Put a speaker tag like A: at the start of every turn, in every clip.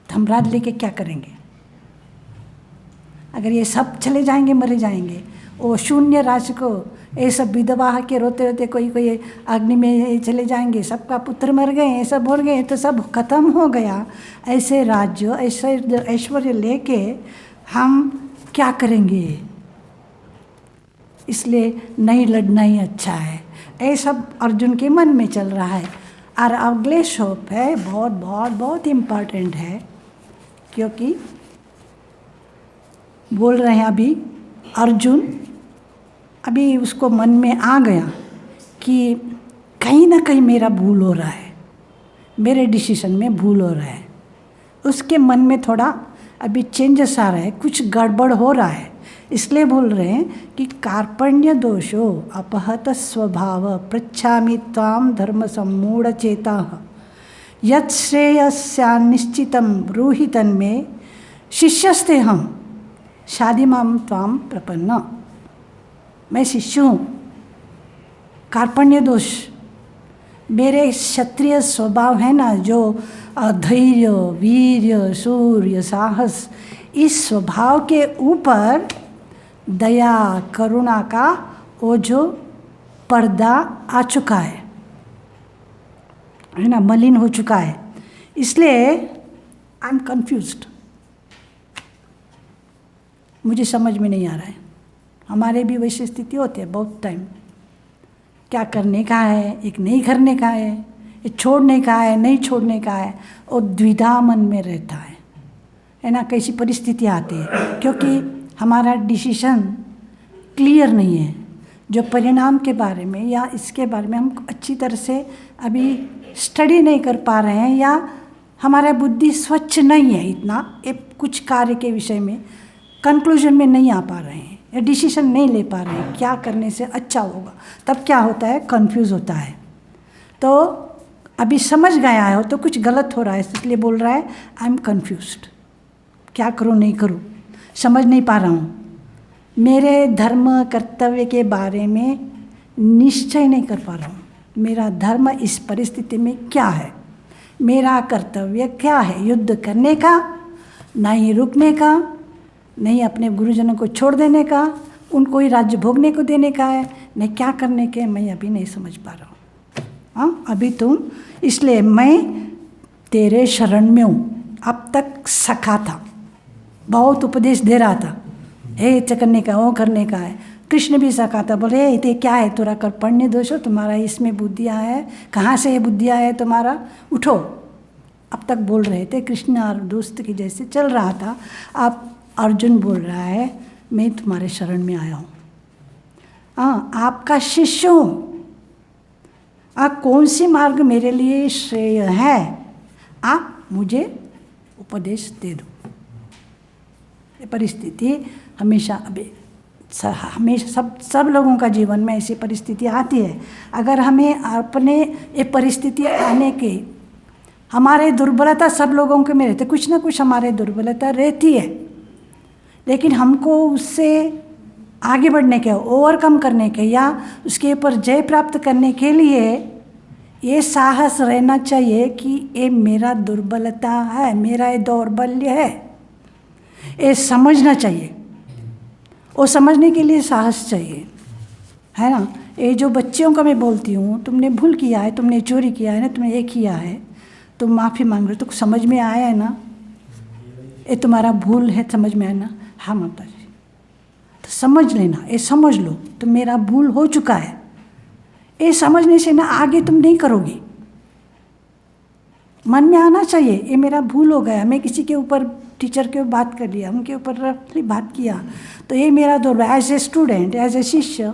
A: तो हम राज लेके क्या करेंगे? अगर ये सब चले जाएंगे, मरे जाएंगे, वो शून्य राज को ये सब विधवा के रोते रोते कोई कोई अग्नि में चले जाएंगे, सबका पुत्र मर गए, ये सब हो गए, तो सब खत्म हो गया। ऐसे राज्य, ऐसे ऐश्वर्य लेके हम क्या करेंगे? इसलिए नहीं लड़ना ही अच्छा है। ये सब अर्जुन के मन में चल रहा है। और अगले श्लोक है बहुत बहुत बहुत इम्पॉर्टेंट है, क्योंकि बोल रहे हैं अभी अर्जुन, अभी उसको मन में आ गया कि कहीं ना कहीं मेरा भूल हो रहा है, मेरे डिसीजन में भूल हो रहा है। उसके मन में थोड़ा अभी चेंजेस आ रहा है, कुछ गड़बड़ हो रहा है। इसलिए बोल रहे हैं कि कार्पण्य दोषो अपहत स्वभाव पृच्छामि त्वां धर्म सम्मूढ़ चेताः यत् श्रेयस्यान्निश्चितं ब्रूहि तन्मे शिष्यस्ते हम शादी माम त्वाम प्रपन्न। मैं शिष्य हूँ। कार्पण्य दोष, मेरे क्षत्रिय स्वभाव है ना, जो धैर्य, वीर्य, शौर्य, साहस, इस स्वभाव के ऊपर दया, करुणा का वो जो पर्दा आ चुका है ना, मलिन हो चुका है। इसलिए आई एम कन्फ्यूज्ड, मुझे समझ में नहीं आ रहा है। हमारे भी वैसी स्थिति होती है बहुत टाइम, क्या करने का है, एक नहीं करने का है, एक छोड़ने का है, नहीं छोड़ने का है, और द्विधा मन में रहता है ना। कैसी परिस्थिति आती है, क्योंकि हमारा डिसीजन क्लियर नहीं है। जो परिणाम के बारे में या इसके बारे में हम अच्छी तरह से अभी स्टडी नहीं कर पा रहे हैं, या हमारा बुद्धि स्वच्छ नहीं है इतना, कुछ कार्य के विषय में कंक्लूजन में नहीं आ पा रहे हैं, या डिसीजन नहीं ले पा रहे हैं क्या करने से अच्छा होगा। तब क्या होता है, कंफ्यूज होता है। तो अभी समझ गया है तो कुछ गलत हो रहा है, इसलिए बोल रहा है आई एम कन्फ्यूज्ड, क्या करूँ नहीं करूँ, समझ नहीं पा रहा हूँ। मेरे धर्म कर्तव्य के बारे में निश्चय नहीं कर पा रहा हूँ। मेरा धर्म इस परिस्थिति में क्या है, मेरा कर्तव्य क्या है, युद्ध करने का, नहीं रुकने का, नहीं अपने गुरुजनों को छोड़ देने का, उनको ही राज्य भोगने को देने का है, नहीं क्या करने के, मैं अभी नहीं समझ पा रहा हूँ। हाँ, अभी तुम, इसलिए मैं तेरे शरण में हूँ। अब तक सखा था, बहुत उपदेश दे रहा था, ये करने का, वो करने का है। कृष्ण भी सखा था, बोले ये क्या है, थोड़ा कार्पण्य दोष हो तुम्हारा, इसमें बुद्धियाँ है, कहाँ से ये बुद्धियाँ है तुम्हारा, उठो। अब तक बोल रहे थे, कृष्ण और दोस्त की जैसे चल रहा था। अब अर्जुन बोल रहा है मैं तुम्हारे शरण में आया हूँ, हाँ आपका शिष्य हूँ, कौन सी मार्ग मेरे लिए श्रेय है, आप मुझे उपदेश दे दो। ये परिस्थिति हमेशा हमेशा सब लोगों का जीवन में ऐसी परिस्थिति आती है। अगर हमें अपने ये परिस्थिति आने के, हमारे दुर्बलता सब लोगों के में रहते, कुछ ना कुछ हमारे दुर्बलता रहती है, लेकिन हमको उससे आगे बढ़ने के, ओवरकम करने के, या उसके ऊपर जय प्राप्त करने के लिए ये साहस रहना चाहिए कि ये मेरा दुर्बलता है, मेरा ये दौर्बल्य है, ये समझना चाहिए। वो समझने के लिए साहस चाहिए, है ना। ये जो बच्चियों का मैं बोलती हूँ, तुमने भूल किया है, तुमने चोरी किया है ना, तुमने ये किया है, तुम माफ़ी मांग रहे हो, तो समझ में आया है ना, ये तुम्हारा भूल है, समझ में आया ना, हाँ माता जी, तो समझ लेना, ये समझ लो तो मेरा भूल हो चुका है। ये समझने से ना आगे तुम नहीं करोगे, मन में आना चाहिए ये मेरा भूल हो गया, मैं किसी के ऊपर, टीचर के ऊपर बात कर लिया, उनके ऊपर रफली बात किया, तो ये मेरा दौर, as a student, as a शिष्य,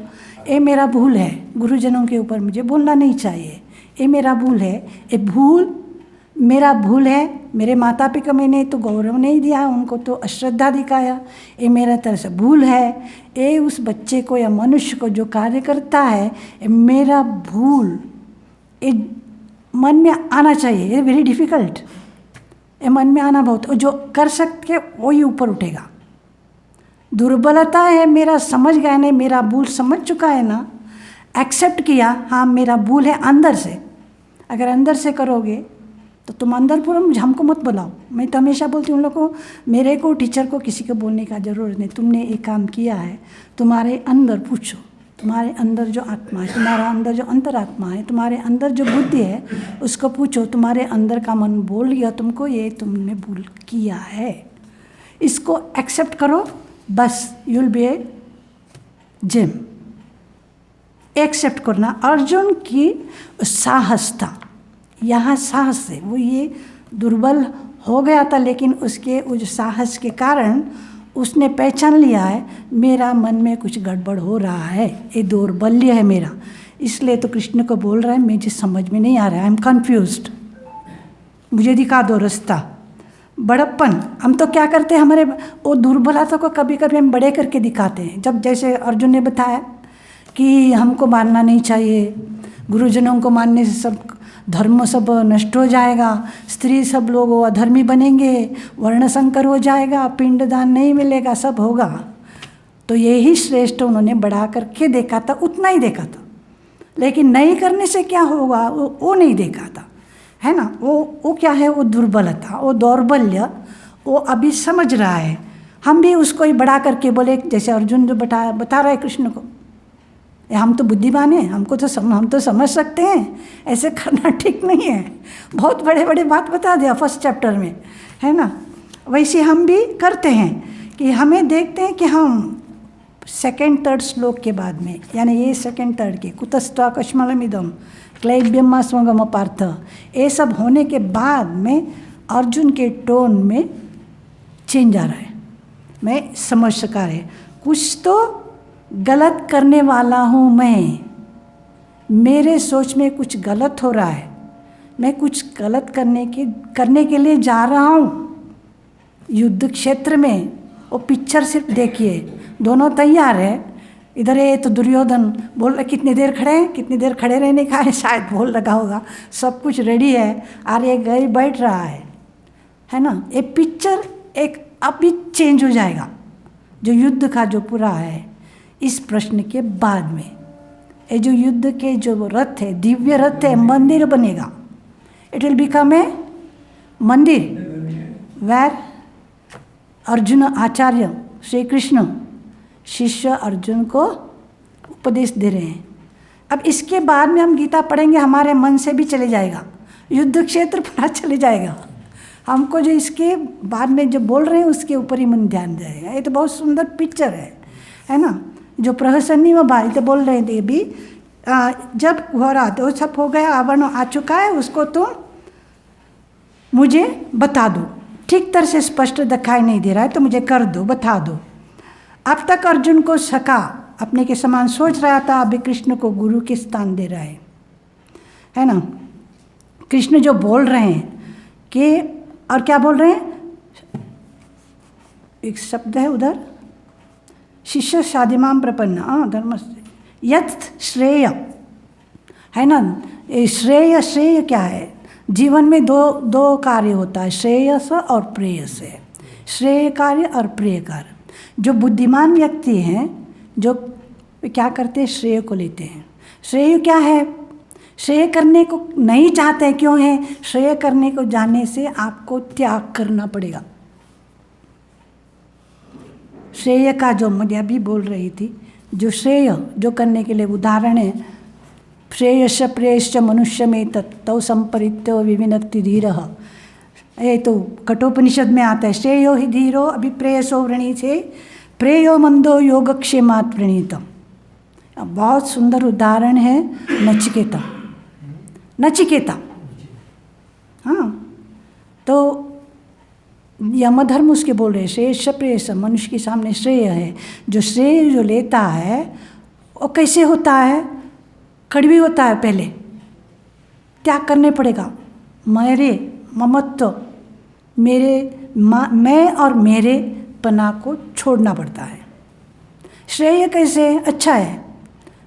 A: ये मेरा भूल है, गुरुजनों के ऊपर मुझे बोलना नहीं चाहिए, ये मेरा भूल है, ये भूल मेरा भूल है, मेरे माता पिता मैंने तो गौरव नहीं दिया, उनको तो अश्रद्धा दिखाया, ये मेरा तरह से भूल है। ये उस बच्चे को या मनुष्य को जो कार्य करता है, ये मेरा भूल, ये मन में आना चाहिए। ये वेरी डिफ़िकल्ट, ये मन में आना बहुत, जो कर सकते वही ऊपर उठेगा। दुर्बलता है मेरा, समझ गया नहीं, मेरा भूल समझ चुका है ना, एक्सेप्ट किया, हाँ मेरा भूल है अंदर से। अगर अंदर से करोगे तो तुम अंदर पूरा हमको मत बुलाओ। मैं तो हमेशा बोलती हूँ उन लोगों को, मेरे को, टीचर को, किसी को बोलने का ज़रूरत नहीं। तुमने एक काम किया है, तुम्हारे अंदर पूछो, तुम्हारे अंदर जो आत्मा है, तुम्हारा अंदर जो अंतरात्मा है, तुम्हारे अंदर जो बुद्धि है, उसको पूछो। तुम्हारे अंदर का मन बोल गया तुमको ये तुमने भूल किया है, इसको एक्सेप्ट करो, बस you will be a gem. Accept करना। अर्जुन की साहस था, यहाँ साहस है, वो ये दुर्बल हो गया था, लेकिन उसके उस साहस के कारण उसने पहचान लिया है मेरा मन में कुछ गड़बड़ हो रहा है, ये दौर्बल्य है मेरा, इसलिए तो कृष्ण को बोल रहा है मुझे समझ में नहीं आ रहा है, आई एम कन्फ्यूज्ड, मुझे दिखा दो रास्ता। बड़प्पन, हम तो क्या करते हैं, हमारे वो दुर्बलता को कभी कभी हम बड़े करके दिखाते हैं। जब जैसे अर्जुन ने बताया कि हमको मानना नहीं चाहिए, गुरुजनों को मानने से सब धर्म सब नष्ट हो जाएगा, स्त्री सब लोग अधर्मी बनेंगे, वर्ण संकर हो जाएगा, पिंडदान नहीं मिलेगा, सब होगा। तो यही श्रेष्ठ उन्होंने बढ़ा करके देखा था, उतना ही देखा था, लेकिन नहीं करने से क्या होगा वो नहीं देखा था, है ना। वो क्या है, वो दुर्बलता, वो दौर्बल्य, वो अभी समझ रहा है। हम भी उसको ही बढ़ा करके बोले, जैसे अर्जुन जो बता रहा है कृष्ण को, हम तो बुद्धिमान हैं, हमको तो हम तो समझ सकते हैं, ऐसे करना ठीक नहीं है। बहुत बड़े बड़े बात बता दिया फर्स्ट चैप्टर में, है ना। वैसे हम भी करते हैं कि हमें देखते हैं कि हम सेकंड थर्ड श्लोक के बाद में, यानी ये सेकंड थर्ड के कुतस्त्वा कश्मलमिदम क्लैब्यम स्वगम पार्थ, ये सब होने के बाद में अर्जुन के टोन में चेंज आ रहा है। मैं समझ सका है कुछ तो गलत करने वाला हूँ, मेरे सोच में कुछ गलत हो रहा है, मैं कुछ गलत करने के लिए जा रहा हूँ युद्ध क्षेत्र में। वो पिक्चर सिर्फ देखिए, दोनों तैयार है। इधर ये तो दुर्योधन बोल रहे कितनी देर खड़े हैं, कितनी देर खड़े रहने का है, शायद बोल लगा होगा, सब कुछ रेडी है, आर्य गए बैठ रहा है ना। ये पिक्चर एक अभी चेंज हो जाएगा, जो युद्ध का जो पूरा है इस प्रश्न के बाद में। ये जो युद्ध के जो रथ है, दिव्य रथ है, मंदिर बनेगा, इट विल बिकम ए मंदिर वेर अर्जुन आचार्य श्री कृष्ण शिष्य अर्जुन को उपदेश दे रहे हैं। अब इसके बाद में हम गीता पढ़ेंगे, हमारे मन से भी चले जाएगा, युद्ध क्षेत्र पूरा चले जाएगा। हमको जो इसके बाद में जो बोल रहे हैं उसके ऊपर ही मन ध्यान जाएगा। ये तो बहुत सुंदर पिक्चर है ना। जो प्रहसन्नी व भाई तो बोल रहे थे भी, जब हो रहा तो सब हो गया, आवरण आ चुका है, उसको तुम मुझे बता दो, ठीक तरह से स्पष्ट दिखाई नहीं दे रहा है तो मुझे कर दो, बता दो। अब तक अर्जुन को सखा अपने के समान सोच रहा था, अभी कृष्ण को गुरु के स्थान दे रहा है ना। कृष्ण जो बोल रहे हैं कि, और क्या बोल रहे हैं, एक शब्द है उधर, शिष्य शादिमाम प्रपन्न धर्म यथ श्रेय, है ना। श्रेय क्या है, जीवन में दो कार्य होता है, श्रेयस और प्रेयस। श्रेय कार्य और प्रेय कार्य। जो बुद्धिमान व्यक्ति हैं जो क्या करते हैं, श्रेय को लेते हैं। श्रेय क्या है, श्रेय करने को नहीं चाहते, क्यों है, श्रेय करने को जाने से आपको त्याग करना पड़ेगा। श्रेय का जो मैं अभी बोल रही थी, जो श्रेय जो करने के लिए उदाहरण है, श्रेयश्च प्रेयश्च मनुष्य में तत्व संपरित्यो विविनक्ति धीरः, ये तो कठोपनिषद में आता है। श्रेयो ही धीरो अभिप्रेयसो वृणीते प्रेयो मंदो योगक्षेमात् वृणीतम। बहुत सुंदर उदाहरण है नचिकेता। हाँ, तो यमधर्म उसके बोल रहे श्रेयश्च प्रेयश्च, मनुष्य के सामने श्रेय है। जो श्रेय जो लेता है वो कैसे होता है, कड़वी होता है। पहले त्याग करने पड़ेगा, मेरे ममत्व, मैं और मेरे पना को छोड़ना पड़ता है। श्रेय कैसे अच्छा है,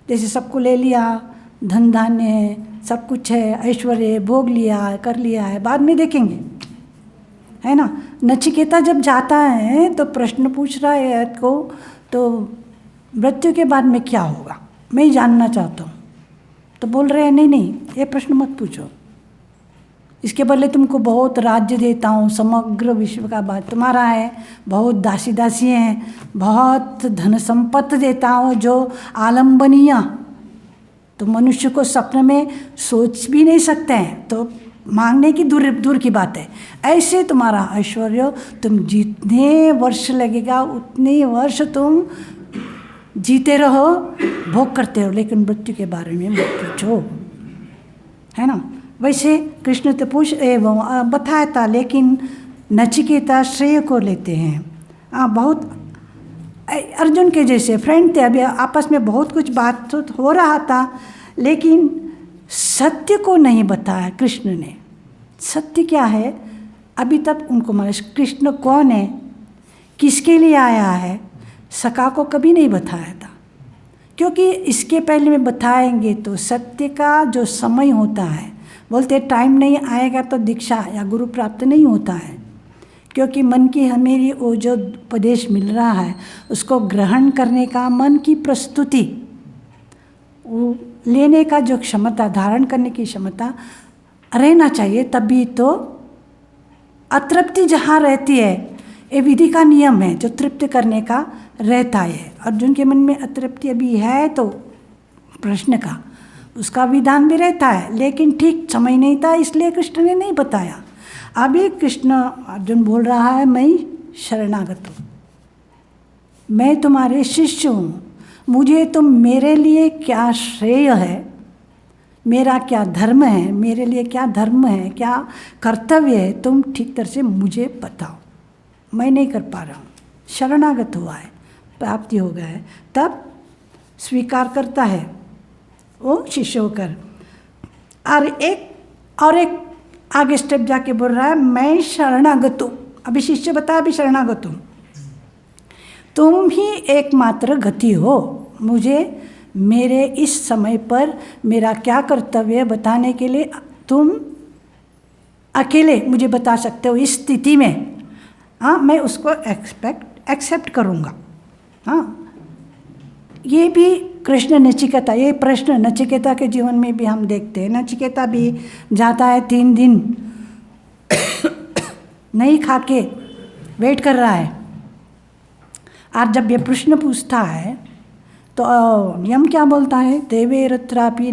A: जैसे सबको ले लिया, धन धान्य है, सब कुछ है, ऐश्वर्य भोग लिया, कर लिया है, बाद में देखेंगे, है ना। नचिकेता जब जाता है तो प्रश्न पूछ रहा है को, तो मृत्यु के बाद में क्या होगा मैं जानना चाहता हूँ। तो बोल रहे हैं नहीं ये प्रश्न मत पूछो, इसके बदले तुमको बहुत राज्य देता हूँ, समग्र विश्व का बात तुम्हारा है, बहुत दासी दासी हैं, बहुत धन संपत्ति देता हूँ जो आलम्बनीय, तो मनुष्य को सपने में सोच भी नहीं सकते हैं, तो मांगने की दूर दूर की बात है। ऐसे तुम्हारा ऐश्वर्य, तुम जितने वर्ष लगेगा उतने वर्ष तुम जीते रहो, भोग करते रहो, लेकिन मृत्यु के बारे में मत पूछो, है ना। वैसे कृष्ण तो बताया था, लेकिन नचिकेता श्रेय को लेते हैं। बहुत अर्जुन के जैसे फ्रेंड थे, अभी आपस में बहुत कुछ बात हो रहा था, लेकिन सत्य को नहीं बताया कृष्ण ने। सत्य क्या है अभी तक उनको मालूम, कृष्ण कौन है, किसके लिए आया है, सखा को कभी नहीं बताया था, क्योंकि इसके पहले में बताएंगे तो सत्य का जो समय होता है, बोलते टाइम नहीं आएगा तो दीक्षा या गुरु प्राप्त नहीं होता है, क्योंकि मन की हमें वो जो उपदेश मिल रहा है उसको ग्रहण करने का, मन की प्रस्तुति वो लेने का जो क्षमता, धारण करने की क्षमता रहना चाहिए, तभी तो अतृप्ति जहाँ रहती है, ये विधि का नियम है जो तृप्त करने का रहता है। अर्जुन के मन में अतृप्ति अभी है तो प्रश्न का उसका विधान भी रहता है, लेकिन ठीक समय नहीं था, इसलिए कृष्ण ने नहीं बताया। अभी अर्जुन बोल रहा है, मैं शरणागत हूँ, मैं तुम्हारे शिष्य हूँ, मुझे तुम मेरे लिए क्या श्रेय है, मेरा क्या धर्म है, मेरे लिए क्या धर्म है, क्या कर्तव्य है, तुम ठीक तरह से मुझे बताओ, मैं नहीं कर पा रहा हूँ। शरणागत हुआ है, प्राप्ति हो गया है, तब स्वीकार करता है वो शिष्य होकर। और एक आगे स्टेप जाके बोल रहा है, मैं शरणागत हूँ। अभी शिष्य बताया, अभी शरणागत हूँ, तुम ही एकमात्र गति हो, मुझे मेरे इस समय पर मेरा क्या कर्तव्य बताने के लिए तुम अकेले मुझे बता सकते हो इस स्थिति में। हाँ, मैं उसको एक्सेप्ट करूँगा। हाँ, ये भी कृष्ण नचिकेता, ये प्रश्न नचिकेता के जीवन में भी हम देखते हैं। नचिकेता भी जाता है 3 दिन नहीं खा के वेट कर रहा है, और जब ये प्रश्न पूछता है तो यम क्या बोलता है, देवेरत्रापि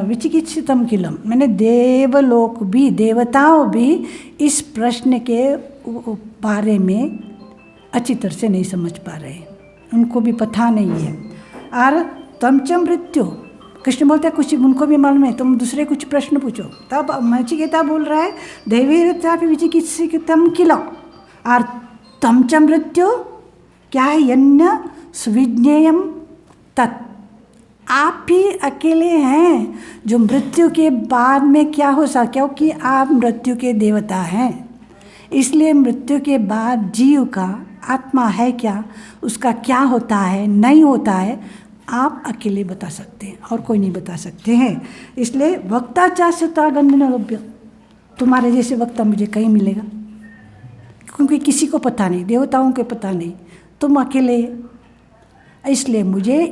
A: विचिकित्सितम किलम, मैंने देवलोक भी, देवताओं भी इस प्रश्न के बारे में अच्छी तरह से नहीं समझ पा रहे, उनको भी पता नहीं है। और तमच मृत्यु, कृष्ण बोलते हैं कुछ उनको भी मालूम है, तुम दूसरे कुछ प्रश्न पूछो। तब नचिकेता बोल रहा है, देवेरत्रापि विचिकित्सितम किलम, और तमच मृत्यु क्या है, यन्न सुविज्ञेयम तत्, आप ही अकेले हैं जो मृत्यु के बाद में क्या हो सकता, क्योंकि आप मृत्यु के देवता हैं, इसलिए मृत्यु के बाद जीव का आत्मा है क्या, उसका क्या होता है नहीं होता है, आप अकेले बता सकते हैं और कोई नहीं बता सकते हैं। इसलिए वक्ता चास्यता गंधन लभ्य, तुम्हारे जैसे वक्ता मुझे कहीं मिलेगा, क्योंकि किसी को पता नहीं, देवताओं को पता नहीं, तुम अकेले, इसलिए मुझे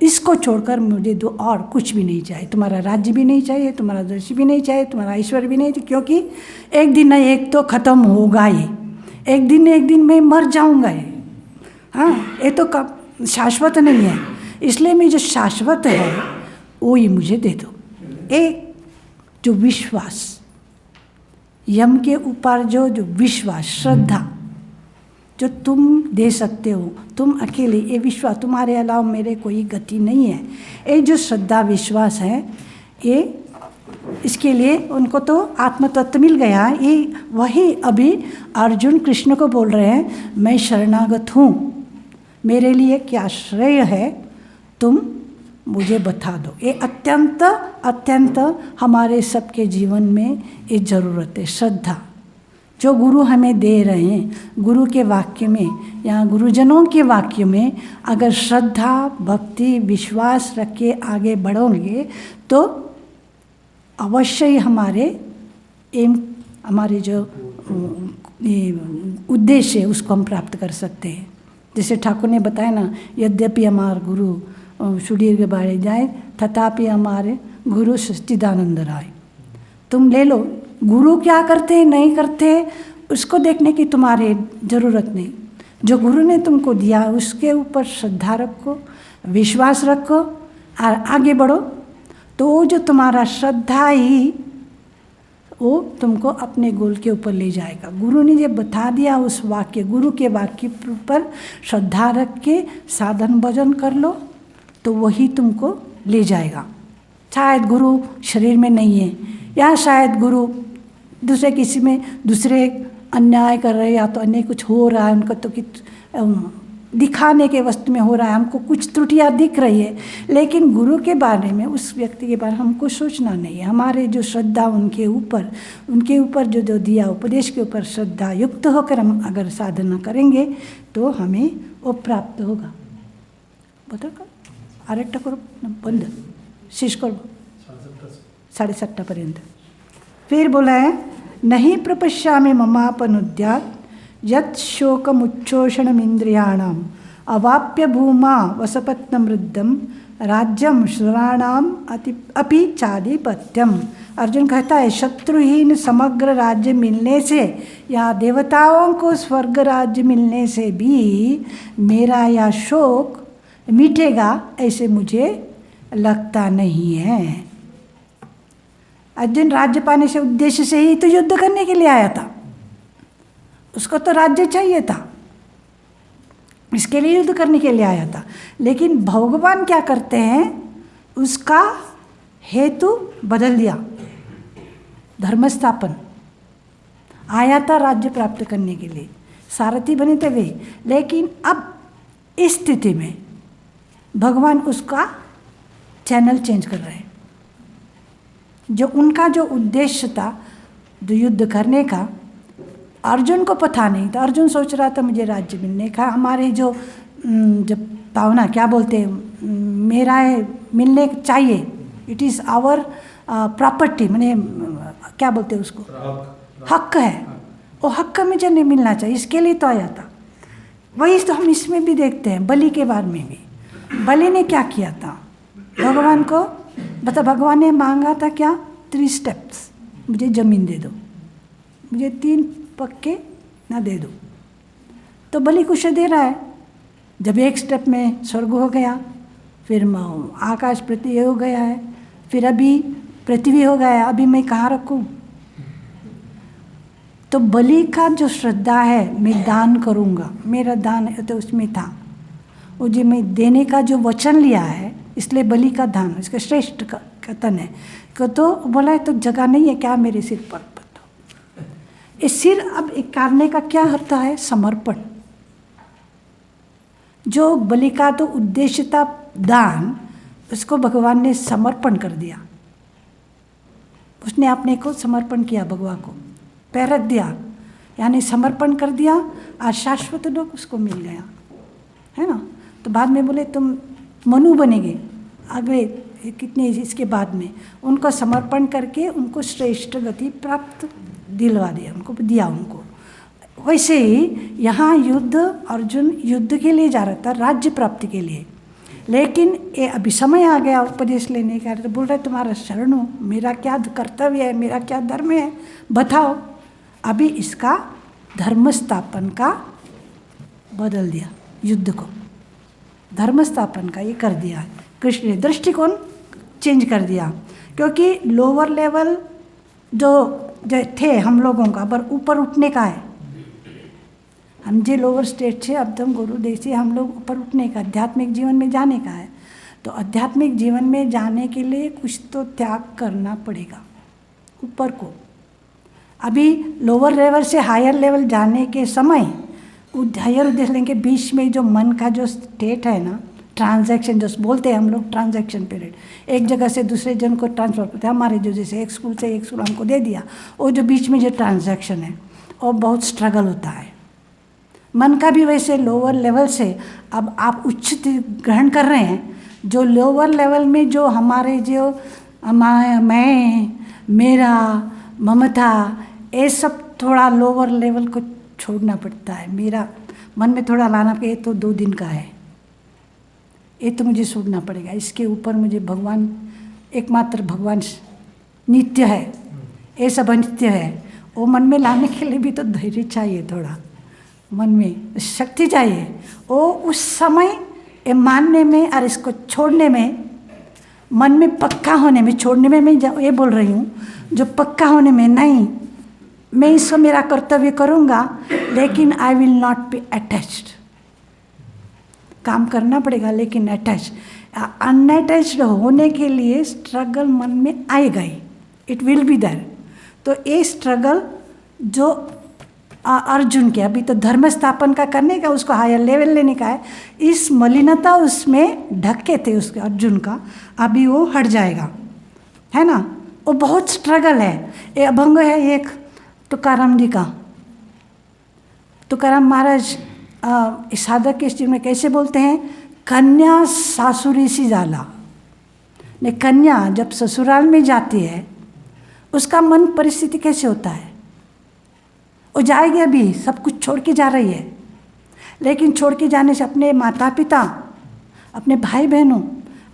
A: इसको छोड़कर मुझे दो और कुछ भी नहीं चाहिए, तुम्हारा राज्य भी नहीं चाहिए, तुम्हारा दृश्य भी नहीं चाहिए, तुम्हारा ईश्वर भी नहीं चाहिए, क्योंकि एक दिन न एक तो खत्म होगा ही, एक दिन मैं मर जाऊंगा ही। हाँ, ये तो शाश्वत नहीं है, इसलिए मैं जो शाश्वत है वो ही मुझे दे दो। एक जो विश्वास, यम के ऊपर जो विश्वास, श्रद्धा जो तुम दे सकते हो, तुम अकेले, ये विश्वास, तुम्हारे अलावा मेरे कोई गति नहीं है, ये जो श्रद्धा विश्वास है, ये इसके लिए उनको तो आत्मतत्व मिल गया। ये वही अभी अर्जुन कृष्ण को बोल रहे हैं, मैं शरणागत हूँ, मेरे लिए क्या श्रेय है तुम मुझे बता दो। ये अत्यंत हमारे सबके जीवन में ये ज़रूरत है। श्रद्धा जो गुरु हमें दे रहे हैं, गुरु के वाक्य में या गुरुजनों के वाक्य में अगर श्रद्धा भक्ति विश्वास रख के आगे बढ़ोगे तो अवश्य ही हमारे जो उद्देश्य है उसको हम प्राप्त कर सकते हैं। जैसे ठाकुर ने बताया ना, यद्यपि हमारे गुरु सुधीर के बारे जाए तथापि हमारे गुरु सच्चिदानंद राय। तुम ले लो, गुरु क्या करते नहीं करते उसको देखने की तुम्हारी ज़रूरत नहीं। जो गुरु ने तुमको दिया उसके ऊपर श्रद्धा रखो, विश्वास रखो और आगे बढ़ो। तो वो जो तुम्हारा श्रद्धा ही वो तुमको अपने गोल के ऊपर ले जाएगा। गुरु ने जब बता दिया उस वाक्य, गुरु के वाक्य पर श्रद्धा रख के साधन भजन कर लो तो वही तुमको ले जाएगा। शायद गुरु शरीर में नहीं है, या शायद गुरु दूसरे किसी में दूसरे अन्याय कर रहे हैं, या तो अन्य कुछ हो रहा है उनको, तो कि दिखाने के वस्तु में हो रहा है, हमको कुछ त्रुटियां दिख रही है। लेकिन गुरु के बारे में, उस व्यक्ति के बारे में हमको सोचना नहीं है। हमारे जो श्रद्धा उनके ऊपर जो दिया उपदेश के ऊपर श्रद्धा युक्त होकर हम अगर साधना करेंगे तो हमें वो प्राप्त होगा। बता कर आरेकटा करो बंद शीश करो 7:30 फिर बोला है नहीं प्रपश्यामि ममापनुद्यात् यत् शोकमुच्छोषणमिन्द्रियाणाम् अवाप्य भूमा वसपत्नमृद्धम राज्यम शुराणाम अपि चाधिपत्यम। अर्जुन कहता है शत्रुहीन समग्र राज्य मिलने से या देवताओं को स्वर्ग राज्य मिलने से भी मेरा यह शोक मिटेगा ऐसे मुझे लगता नहीं है। अर्जुन राज्य पाने से उद्देश्य से ही तो युद्ध करने के लिए आया था, उसको तो राज्य चाहिए था, इसके लिए युद्ध करने के लिए आया था। लेकिन भगवान क्या करते हैं, उसका हेतु बदल दिया। धर्म स्थापन आया था राज्य प्राप्त करने के लिए, सारथी बने थे वे, लेकिन अब इस स्थिति में भगवान उसका चैनल चेंज कर रहे हैं। जो उनका जो उद्देश्य था जो युद्ध करने का, अर्जुन को पता नहीं था। अर्जुन सोच रहा था मुझे राज्य मिलने का, हमारे जो जब भावना क्या बोलते हैं, मेरा मिलने चाहिए, इट इज़ आवर प्रॉपर्टी, मैंने क्या बोलते हैं उसको, हक है, वो हक मुझे नहीं मिलना चाहिए, इसके लिए तो आया था। वही तो हम इसमें भी देखते हैं, बलि के बारे में भी। बलि ने क्या किया था, भगवान को बता, भगवान ने मांगा था क्या, 3 स्टेप्स, मुझे ज़मीन दे दो, मुझे 3 पक्के ना दे दो। तो बलि कुछ दे रहा है। जब एक स्टेप में स्वर्ग हो गया, फिर आकाश पृथ्वी हो गया है, फिर अभी पृथ्वी हो गया है, अभी मैं कहाँ रखूँ। तो बलि का जो श्रद्धा है, मैं दान करूँगा, मेरा दान है तो उसमें था, वो जो मैं देने का जो वचन लिया है, इसलिए बलि का दान इसका श्रेष्ठ कथन है। तो बोला है तो जगह नहीं है क्या मेरे सिर पर, इस सिर अब एक करने का क्या होता है, समर्पण। जो बलि का तो उद्देश्य था दान, उसको भगवान ने समर्पण कर दिया। उसने अपने को समर्पण किया, भगवान को पैर रख दिया, यानी समर्पण कर दिया, और शाश्वत लोग उसको मिल गया, है ना। तो बाद में बोले तुम मनु बनेंगे, अगले कितने इसके बाद में उनको समर्पण करके उनको श्रेष्ठ गति प्राप्त दिलवा दिया, उनको दिया उनको। वैसे ही यहाँ युद्ध, अर्जुन युद्ध के लिए जा रहा था, राज्य प्राप्ति के लिए। लेकिन ये अभी समय आ गया उपदेश लेने का, तो बोल रहे तुम्हारा शरण हो, मेरा क्या कर्तव्य है, मेरा क्या धर्म है, बताओ। अभी इसका धर्म स्थापन का बदल दिया, युद्ध को धर्म स्थापन का ये कर दिया। कृष्ण ने दृष्टिकोण चेंज कर दिया, क्योंकि लोअर लेवल जो थे हम लोगों का, पर ऊपर उठने का है। हम जो लोअर स्टेट से, अब तो हम गुरुदेव से हम लोग ऊपर उठने का, आध्यात्मिक जीवन में जाने का है। तो आध्यात्मिक जीवन में जाने के लिए कुछ तो त्याग करना पड़ेगा ऊपर को। अभी लोअर लेवल से हायर लेवल जाने के समय हायर उद्देश्य लेंगे, बीच में जो मन का जो स्टेट है ना, ट्रांजैक्शन जो बोलते हैं हम लोग, ट्रांजैक्शन पीरियड, एक जगह से दूसरे जन को ट्रांसफर करते हैं। हमारे जो जैसे एक स्कूल से एक स्कूल हमको दे दिया, वो जो बीच में जो ट्रांजैक्शन है वो बहुत स्ट्रगल होता है। मन का भी वैसे लोअर लेवल से अब आप उच्च ग्रहण कर रहे हैं, जो लोअर लेवल में जो हमारे जो मैं, मेरा, ममता, ये सब थोड़ा लोअर लेवल को छोड़ना पड़ता है। मेरा मन में थोड़ा लाना कि ये तो 2 दिन का है, ये तो मुझे छोड़ना पड़ेगा, इसके ऊपर मुझे भगवान एकमात्र भगवान नित्य है, ये सब अनित्य है, वो मन में लाने के लिए भी तो धैर्य चाहिए, थोड़ा मन में शक्ति चाहिए। वो उस समय ये मानने में और इसको छोड़ने में, मन में पक्का होने में, छोड़ने में मैं ये बोल रही हूँ, जो पक्का होने में, नहीं मैं इसको मेरा कर्तव्य करूँगा लेकिन I will not be attached. काम करना पड़ेगा लेकिन अटैच, अनअटैच्ड होने के लिए स्ट्रगल मन में आएगा ही, इट विल बी देयर। तो ये स्ट्रगल जो अर्जुन के अभी तो धर्म स्थापन का करने का, उसको हायर लेवल लेने का है, इस मलिनता उसमें ढके थे उसके अर्जुन का, अभी वो हट जाएगा, है ना। वो बहुत स्ट्रगल है। ये अभंग है एक तुकाराम जी का। तुकाराम महाराज साधक के जीवन में कैसे बोलते हैं, कन्या सासुरी सी जाला। ने कन्या जब ससुराल में जाती है उसका मन परिस्थिति कैसे होता है, वो जाएगी, अभी सब कुछ छोड़ के जा रही है, लेकिन छोड़ के जाने से अपने माता पिता, अपने भाई बहनों,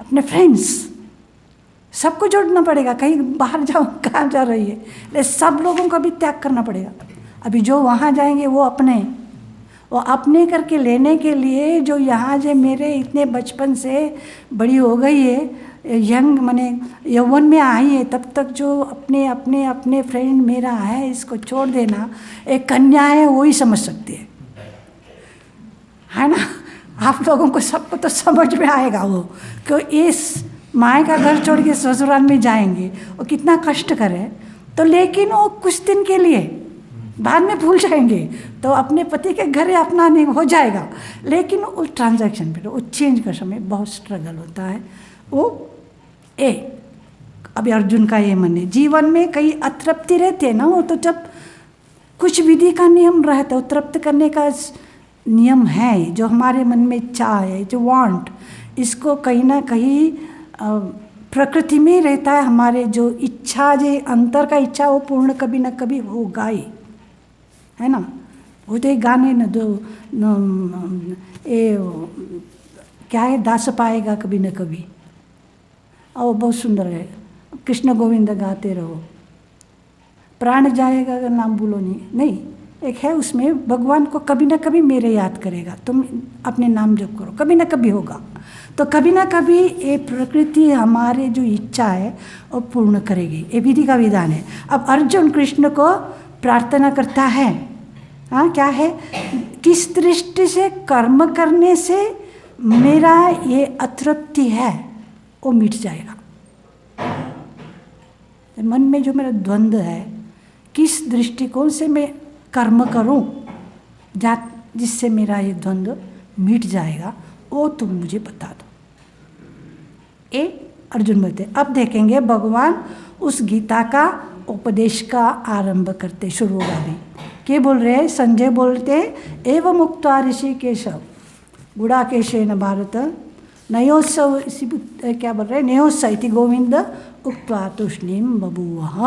A: अपने फ्रेंड्स, सबको जोड़ना पड़ेगा। कहीं बाहर जाओ, कहाँ जा रही है, लेकिन सब लोगों को भी त्याग करना पड़ेगा। अभी जो वहाँ जाएंगे वो अपने करके लेने के लिए, जो यहाँ जो मेरे इतने बचपन से बड़ी हो गई है, यंग माने यौवन में आई है, तब तक जो अपने अपने अपने फ्रेंड मेरा है, इसको छोड़ देना, एक कन्या है वो ही समझ सकती है ना। आप लोगों को सबको तो समझ में आएगा वो, कि इस माँ का घर छोड़ के ससुराल में जाएंगे, वो कितना कष्ट करे। तो लेकिन वो कुछ दिन के लिए, बाद में भूल जाएंगे, तो अपने पति के घर अपना नहीं हो जाएगा, लेकिन उस ट्रांजैक्शन पे, वो चेंज का समय बहुत स्ट्रगल होता है। वो अभी अर्जुन का ये मन है, जीवन में कई अतृप्ति रहते हैं ना, वो तो जब कुछ विधि का नियम रहता है, तृप्त करने का नियम है, जो हमारे मन में चाह है, जो वांट, इसको कहीं ना कहीं प्रकृति में रहता है। हमारे जो इच्छा, जो अंतर का इच्छा, वो पूर्ण कभी ना कभी होगा ही, है ना। वो तो एक गाने न दो क्या है, दास पाएगा कभी न कभी, और बहुत सुंदर है, कृष्ण गोविंद गाते रहो, प्राण जाएगा अगर नाम भूलो नहीं, एक है उसमें, भगवान को कभी ना कभी मेरे याद करेगा, तुम अपने नाम जप करो, कभी ना कभी होगा। तो कभी ना कभी ये प्रकृति हमारे जो इच्छा है वो पूर्ण करेगी, ये विधि का विधान है। अब अर्जुन कृष्ण को प्रार्थना करता है, हाँ क्या है, किस दृष्टि से कर्म करने से मेरा ये अतृप्ति है वो मिट जाएगा। मन में जो मेरा द्वंद्व है, किस दृष्टिकोण से मैं कर्म करूं जिससे मेरा ये द्वंद्व मिट जाएगा, वो तुम मुझे बता दो। ये अर्जुन बोलते। अब देखेंगे भगवान उस गीता का उपदेश का आरंभ करते, शुरू होगा भी। क्या बोल रहे हैं, संजय बोलते, एवं उक्त्वा ऋषिकेशव गुड़ाकेशेन भारत नयोत्सव, क्या बोल रहे हैं, नयोत्सव इति गोविंद उक्त्वा तूष्णीम बभूवः।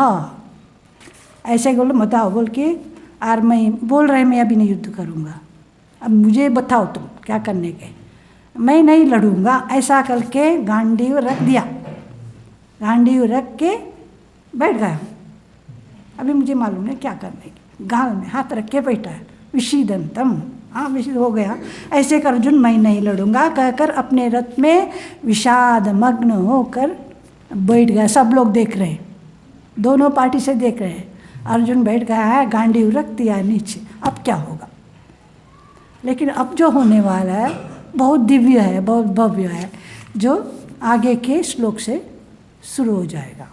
A: ऐसे बोलो बताओ, बोल के और मैं बोल रहे मैं अभी नहीं युद्ध करूँगा, अब मुझे बताओ तुम क्या करने के, मैं नहीं लड़ूंगा। ऐसा करके गांडीव रख दिया, गांडीव रख के बैठ गया। अभी मुझे मालूम है क्या करने की, गाल में हाथ रख के बैठा है, विषीदंतम, हाँ विषिद हो गया। ऐसे कर अर्जुन मैं नहीं लड़ूंगा कहकर अपने रथ में विषाद मग्न होकर बैठ गया। सब लोग देख रहे हैं, दोनों पार्टी से देख रहे हैं। अर्जुन बैठ गया है, गांडीव रख दिया नीचे, अब क्या होगा। लेकिन अब जो होने वाला है बहुत दिव्य है, बहुत भव्य है, जो आगे के श्लोक से शुरू हो जाएगा।